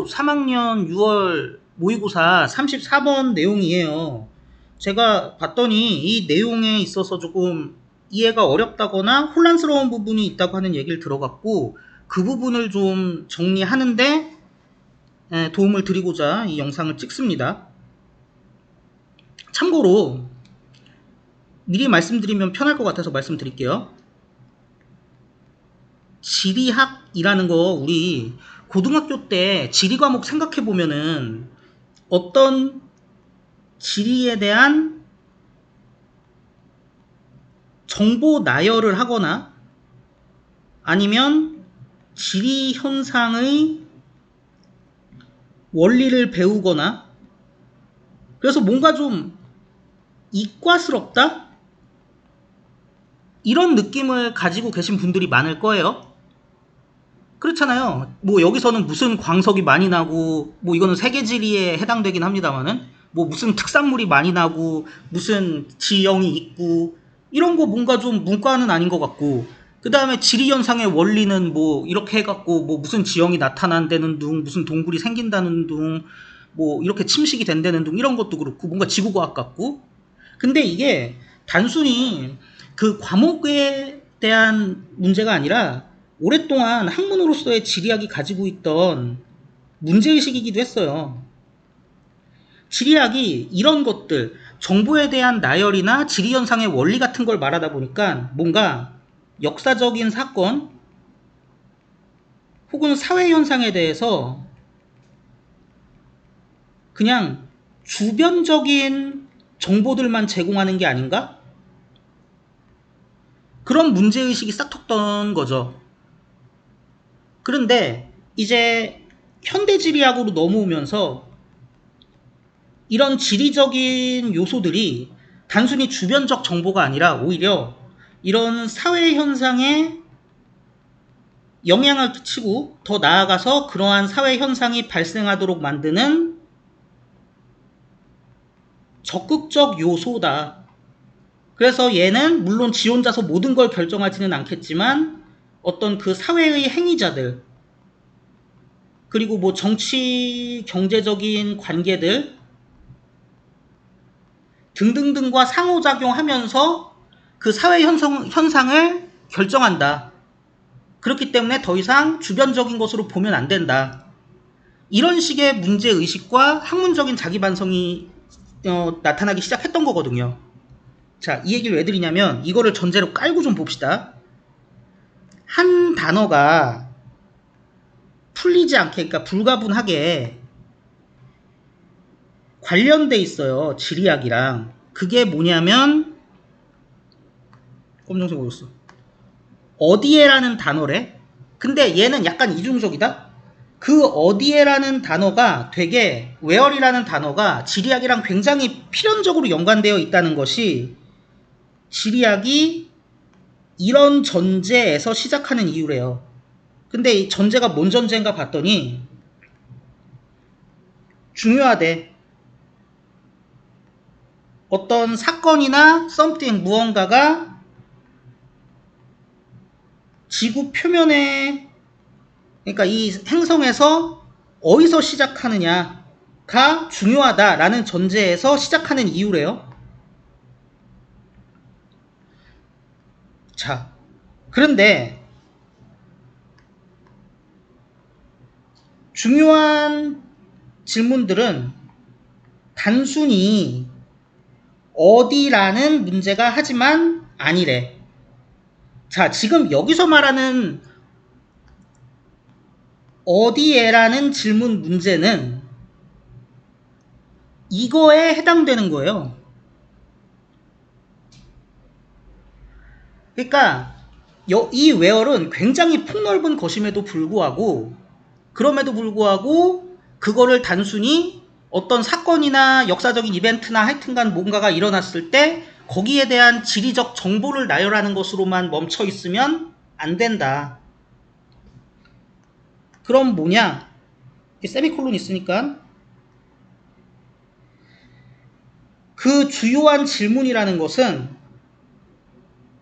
3학년 6월 모의고사 34번 내용이에요. 제가 봤더니 이 내용에 있어서 조금 이해가 어렵다거나 혼란스러운 부분이 있다고 하는 얘기를 들어갔고, 그 부분을 좀 정리하는데 도움을 드리고자 이 영상을 찍습니다. 참고로 미리 말씀드리면 편할 것 같아서 말씀드릴게요. 지리학이라는 거 우리 고등학교 때 지리 과목 생각해 보면은 어떤 지리에 대한 정보 나열을 하거나 아니면 지리 현상의 원리를 배우거나, 그래서 뭔가 좀 이과스럽다? 이런 느낌을 가지고 계신 분들이 많을 거예요. 그렇잖아요. 뭐 여기서는 무슨 광석이 많이 나고, 뭐 이거는 세계지리에 해당되긴 합니다만은, 뭐 무슨 특산물이 많이 나고, 무슨 지형이 있고, 이런 거 뭔가 좀 문과는 아닌 것 같고, 그 다음에 지리현상의 원리는 뭐 이렇게 해갖고, 뭐 무슨 지형이 나타난다는 둥, 무슨 동굴이 생긴다는 둥, 뭐 이렇게 침식이 된다는 둥, 이런 것도 그렇고, 뭔가 지구과학 같고. 근데 이게 단순히 그 과목에 대한 문제가 아니라 오랫동안 학문으로서의 지리학이 가지고 있던 문제의식이기도 했어요. 지리학이 이런 것들, 정보에 대한 나열이나 지리현상의 원리 같은 걸 말하다 보니까 뭔가 역사적인 사건 혹은 사회현상에 대해서 그냥 주변적인 정보들만 제공하는 게 아닌가? 그런 문제의식이 싹 텄던 거죠. 그런데 이제 현대지리학으로 넘어오면서 이런 지리적인 요소들이 단순히 주변적 정보가 아니라 오히려 이런 사회 현상에 영향을 끼치고, 더 나아가서 그러한 사회 현상이 발생하도록 만드는 적극적 요소다. 그래서 얘는 물론 지 혼자서 모든 걸 결정하지는 않겠지만 어떤 그 사회의 행위자들, 그리고 뭐 정치 경제적인 관계들 등등등과 상호작용하면서 그 사회 현상을 결정한다. 그렇기 때문에 더 이상 주변적인 것으로 보면 안 된다. 이런 식의 문제의식과 학문적인 자기반성이 나타나기 시작했던 거거든요. 자, 이 얘기를 왜 드리냐면 이거를 전제로 깔고 좀 봅시다. 한 단어가 풀리지 않게, 그러니까 불가분하게 관련돼 있어요. 지리학이랑. 그게 뭐냐면, 검정색 어딨어? 어디에라는 단어래. 근데 얘는 약간 이중적이다. 그 어디에라는 단어가 되게, where이라는 단어가 지리학이랑 굉장히 필연적으로 연관되어 있다는 것이 지리학이 이런 전제에서 시작하는 이유래요. 근데 이 전제가 뭔 전제인가 봤더니 중요하대. 어떤 사건이나 something, 무언가가 지구 표면에, 그러니까 이 행성에서 어디서 시작하느냐가 중요하다라는 전제에서 시작하는 이유래요. 자, 그런데 중요한 질문들은 단순히 어디라는 문제가 하지만 아니래. 자, 지금 여기서 말하는 어디에라는 질문 문제는 이거에 해당되는 거예요. 그러니까 이 웨어는 굉장히 폭넓은 것임에도 불구하고, 그럼에도 불구하고 그거를 단순히 어떤 사건이나 역사적인 이벤트나 하여튼간 뭔가가 일어났을 때 거기에 대한 지리적 정보를 나열하는 것으로만 멈춰 있으면 안 된다. 그럼 뭐냐? 세미콜론 있으니까 그 주요한 질문이라는 것은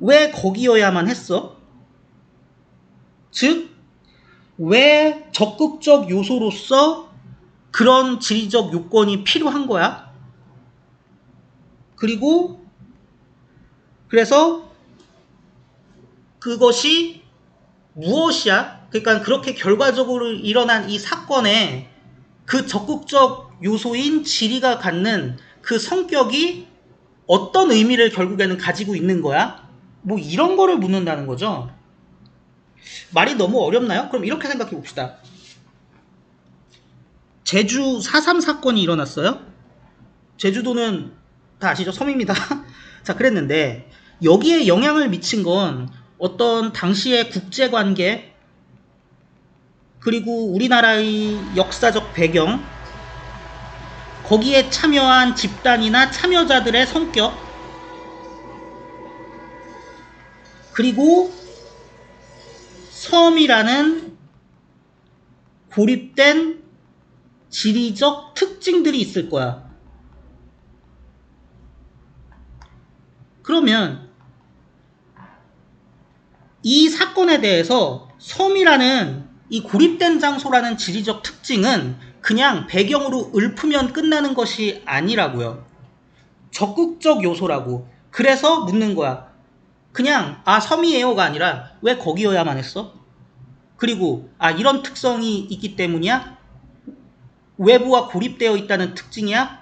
왜 거기여야만 했어? 즉, 왜 적극적 요소로서 그런 지리적 요건이 필요한 거야. 그리고 그래서 그것이 무엇이야? 그러니까 그렇게 결과적으로 일어난 이 사건에 그 적극적 요소인 지리가 갖는 그 성격이 어떤 의미를 결국에는 가지고 있는 거야? 뭐 이런 거를 묻는다는 거죠. 말이 너무 어렵나요? 그럼 이렇게 생각해 봅시다. 제주 4.3 사건이 일어났어요. 제주도는 다 아시죠? 섬입니다. 자, 그랬는데 여기에 영향을 미친 건 어떤 당시의 국제관계 그리고 우리나라의 역사적 배경 거기에 참여한 집단이나 참여자들의 성격 그리고 섬이라는 고립된 지리적 특징들이 있을 거야. 그러면 이 사건에 대해서 섬이라는 이 고립된 장소라는 지리적 특징은 그냥 배경으로 읊으면 끝나는 것이 아니라고요. 적극적 요소라고. 그래서 묻는 거야. 그냥 섬이에요가 아니라 왜 거기여야만 했어? 그리고 이런 특성이 있기 때문이야? 외부와 고립되어 있다는 특징이야?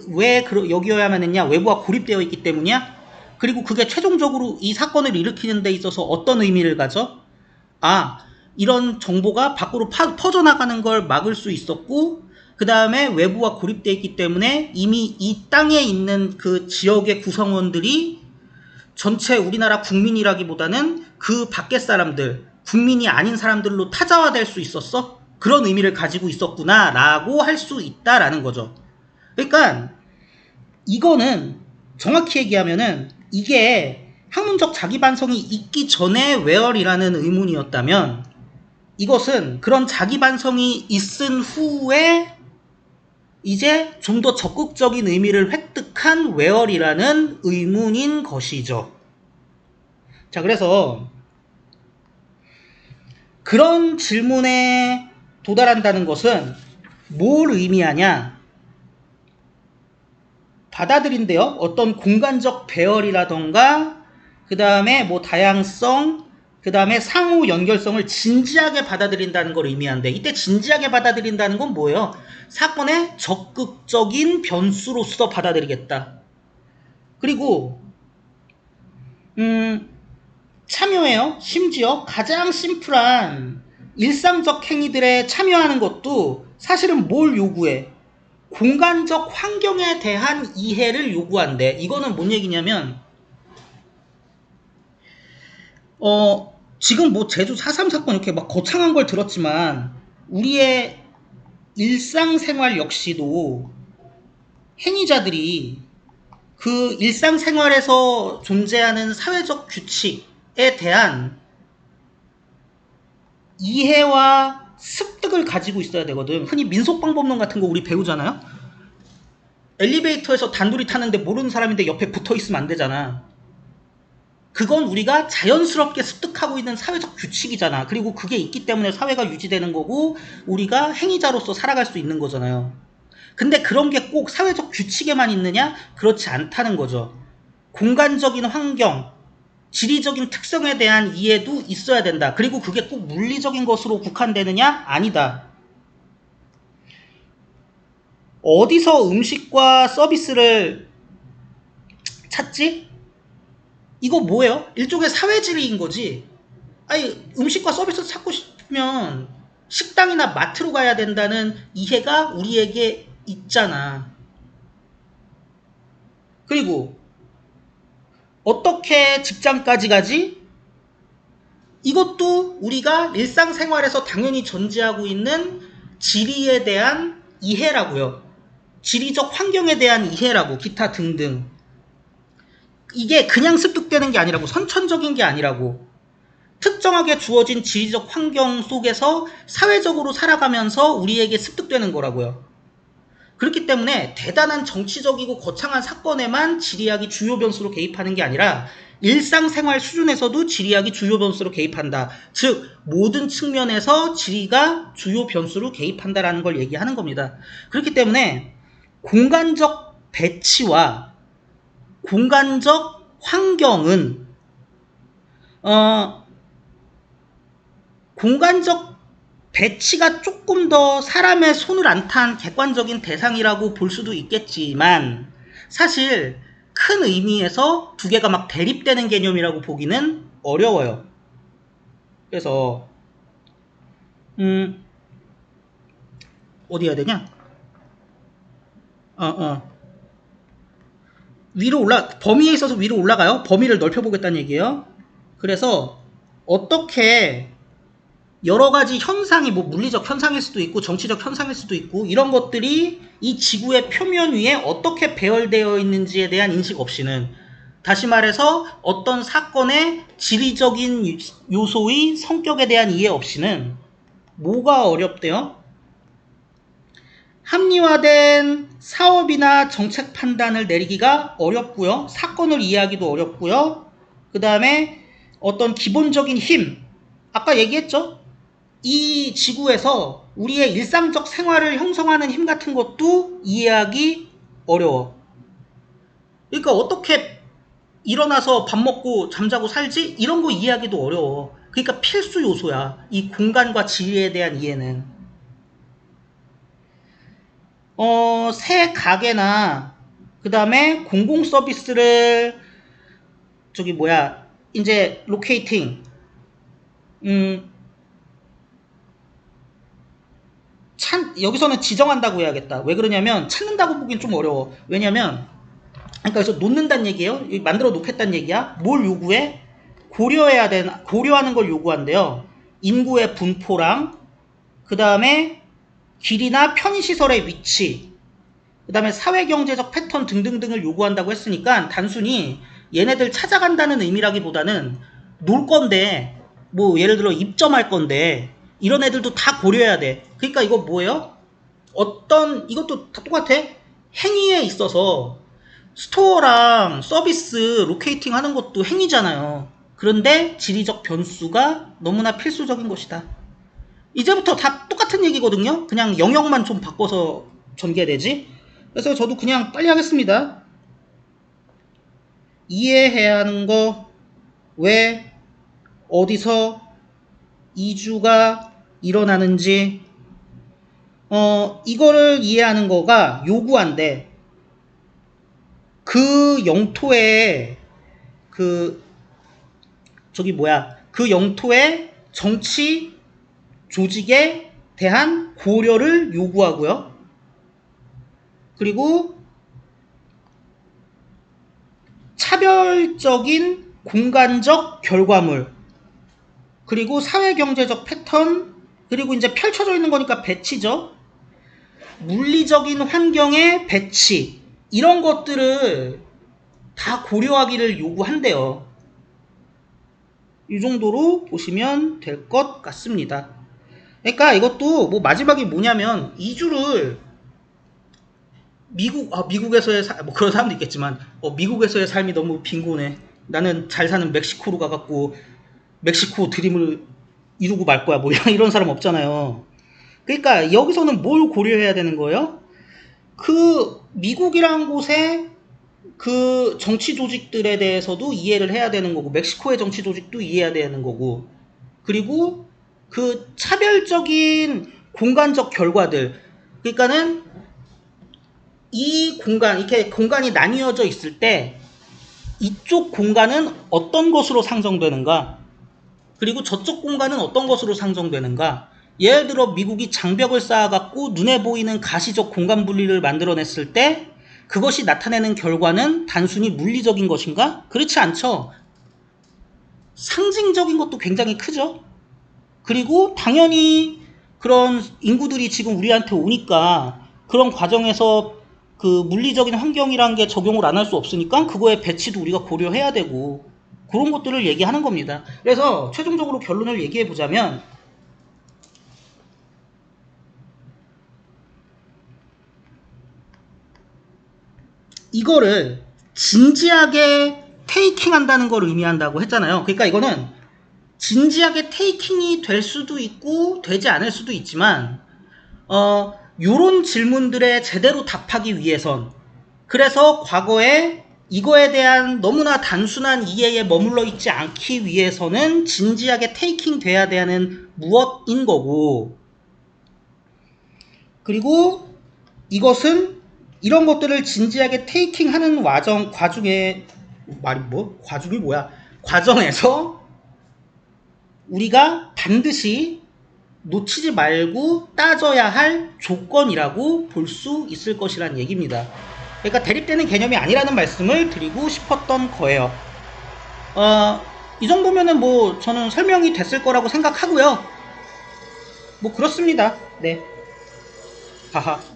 왜 여기여야만 했냐? 외부와 고립되어 있기 때문이야? 그리고 그게 최종적으로 이 사건을 일으키는 데 있어서 어떤 의미를 가져? 이런 정보가 밖으로 퍼져나가는 걸 막을 수 있었고 그 다음에 외부와 고립되어 있기 때문에 이미 이 땅에 있는 그 지역의 구성원들이 전체 우리나라 국민이라기보다는 그 밖의 사람들, 국민이 아닌 사람들로 타자화될 수 있었어? 그런 의미를 가지고 있었구나 라고 할 수 있다라는 거죠. 그러니까 이거는 정확히 얘기하면은 이게 학문적 자기반성이 있기 전에 where이라는 의문이었다면 이것은 그런 자기반성이 있은 후에 이제 좀 더 적극적인 의미를 획득한 where이라는 의문인 것이죠. 자, 그래서 그런 질문에 도달한다는 것은 뭘 의미하냐? 받아들인대요. 어떤 공간적 배열이라던가 그 다음에 다양성 그 다음에 상호 연결성을 진지하게 받아들인다는 걸 의미하는데 이때 진지하게 받아들인다는 건 뭐예요? 사건의 적극적인 변수로서 받아들이겠다. 그리고 참여해요. 심지어 가장 심플한 일상적 행위들에 참여하는 것도 사실은 뭘 요구해? 공간적 환경에 대한 이해를 요구한대. 이거는 뭔 얘기냐면 지금 제주 4.3 사건 이렇게 막 거창한 걸 들었지만 우리의 일상생활 역시도 행위자들이 그 일상생활에서 존재하는 사회적 규칙에 대한 이해와 습득을 가지고 있어야 되거든. 흔히 민속방법론 같은 거 우리 배우잖아요. 엘리베이터에서 단둘이 타는데 모르는 사람인데 옆에 붙어있으면 안 되잖아. 그건 우리가 자연스럽게 습득하고 있는 사회적 규칙이잖아. 그리고 그게 있기 때문에 사회가 유지되는 거고 우리가 행위자로서 살아갈 수 있는 거잖아요. 근데 그런 게 꼭 사회적 규칙에만 있느냐? 그렇지 않다는 거죠. 공간적인 환경, 지리적인 특성에 대한 이해도 있어야 된다. 그리고 그게 꼭 물리적인 것으로 국한되느냐? 아니다. 어디서 음식과 서비스를 찾지? 이거 뭐예요? 일종의 사회지리인 거지. 음식과 서비스 찾고 싶으면 식당이나 마트로 가야 된다는 이해가 우리에게 있잖아. 그리고 어떻게 직장까지 가지? 이것도 우리가 일상생활에서 당연히 존재하고 있는 지리에 대한 이해라고요. 지리적 환경에 대한 이해라고, 기타 등등. 이게 그냥 습득되는 게 아니라고, 선천적인 게 아니라고. 특정하게 주어진 지리적 환경 속에서 사회적으로 살아가면서 우리에게 습득되는 거라고요. 그렇기 때문에 대단한 정치적이고 거창한 사건에만 지리학이 주요 변수로 개입하는 게 아니라 일상생활 수준에서도 지리학이 주요 변수로 개입한다. 즉 모든 측면에서 지리가 주요 변수로 개입한다라는 걸 얘기하는 겁니다. 그렇기 때문에 공간적 배치와 공간적 환경은 공간적 배치가 조금 더 사람의 손을 안 탄 객관적인 대상이라고 볼 수도 있겠지만 사실 큰 의미에서 두 개가 막 대립되는 개념이라고 보기는 어려워요. 그래서 어디 해야 되냐? 범위에 있어서 위로 올라가요. 범위를 넓혀보겠다는 얘기예요. 그래서 어떻게 여러 가지 현상이 뭐 물리적 현상일 수도 있고 정치적 현상일 수도 있고 이런 것들이 이 지구의 표면 위에 어떻게 배열되어 있는지에 대한 인식 없이는, 다시 말해서 어떤 사건의 지리적인 요소의 성격에 대한 이해 없이는 뭐가 어렵대요? 합리화된 사업이나 정책 판단을 내리기가 어렵고요. 사건을 이해하기도 어렵고요. 그 다음에 어떤 기본적인 힘, 아까 얘기했죠? 이 지구에서 우리의 일상적 생활을 형성하는 힘 같은 것도 이해하기 어려워. 그러니까 어떻게 일어나서 밥 먹고 잠자고 살지? 이런 거 이해하기도 어려워. 그러니까 필수 요소야. 이 공간과 지리에 대한 이해는. 새 가게나 그 다음에 공공 서비스를 이제 로케이팅 여기서는 지정한다고 해야겠다. 왜 그러냐면 찾는다고 보기엔 좀 어려워. 왜냐면 그러니까 그래서 놓는다는 얘기예요. 만들어 놓겠다는 얘기야. 뭘 요구해? 고려하는 걸 요구한대요. 인구의 분포랑 그 다음에 길이나 편의시설의 위치, 그 다음에 사회경제적 패턴 등등등을 요구한다고 했으니까 단순히 얘네들 찾아간다는 의미라기보다는 놀 건데 뭐 예를 들어 입점할 건데 이런 애들도 다 고려해야 돼. 그러니까 이거 뭐예요? 이것도 다 똑같아. 행위에 있어서 스토어랑 서비스 로케이팅 하는 것도 행위잖아요. 그런데 지리적 변수가 너무나 필수적인 것이다. 이제부터 다 똑같은 얘기거든요. 그냥 영역만 좀 바꿔서 전개되지. 그래서 저도 그냥 빨리 하겠습니다. 이해해야 하는 거, 왜 어디서 이주가 일어나는지, 이거를 이해하는 거가 요구한데 그 영토에 그 영토의 정치 조직에 대한 고려를 요구하고요. 그리고 차별적인 공간적 결과물, 그리고 사회경제적 패턴, 그리고 이제 펼쳐져 있는 거니까 배치죠. 물리적인 환경의 배치, 이런 것들을 다 고려하기를 요구한대요. 이 정도로 보시면 될 것 같습니다. 그러니까 이것도 뭐 마지막이 뭐냐면 이주를 미국에서의 뭐 그런 사람도 있겠지만 미국에서의 삶이 너무 빈곤해. 나는 잘 사는 멕시코로 가갖고 멕시코 드림을 이루고 말 거야. 뭐 이런 사람 없잖아요. 그러니까 여기서는 뭘 고려해야 되는 거예요? 그 미국이란 곳에 그 정치 조직들에 대해서도 이해를 해야 되는 거고, 멕시코의 정치 조직도 이해해야 되는 거고, 그리고 그 차별적인 공간적 결과들, 그러니까는 이 공간, 이렇게 공간이 나뉘어져 있을 때 이쪽 공간은 어떤 것으로 상정되는가, 그리고 저쪽 공간은 어떤 것으로 상정되는가. 예를 들어 미국이 장벽을 쌓아갖고 눈에 보이는 가시적 공간 분리를 만들어냈을 때 그것이 나타내는 결과는 단순히 물리적인 것인가? 그렇지 않죠. 상징적인 것도 굉장히 크죠. 그리고 당연히 그런 인구들이 지금 우리한테 오니까 그런 과정에서 그 물리적인 환경이라는 게 적용을 안 할 수 없으니까 그거의 배치도 우리가 고려해야 되고, 그런 것들을 얘기하는 겁니다. 그래서 최종적으로 결론을 얘기해 보자면 이거를 진지하게 테이킹 한다는 걸 의미한다고 했잖아요. 그러니까 이거는 진지하게 테이킹이 될 수도 있고 되지 않을 수도 있지만 요런 질문들에 제대로 답하기 위해선, 그래서 과거에 이거에 대한 너무나 단순한 이해에 머물러 있지 않기 위해서는 진지하게 테이킹 돼야 되는 무엇인 거고, 그리고 이것은 이런 것들을 진지하게 테이킹하는 과정에 과정에서 우리가 반드시 놓치지 말고 따져야 할 조건이라고 볼 수 있을 것이란 얘기입니다. 그러니까 대립되는 개념이 아니라는 말씀을 드리고 싶었던 거예요. 이 정도면은 뭐 저는 설명이 됐을 거라고 생각하고요. 뭐 그렇습니다. 네. 하하.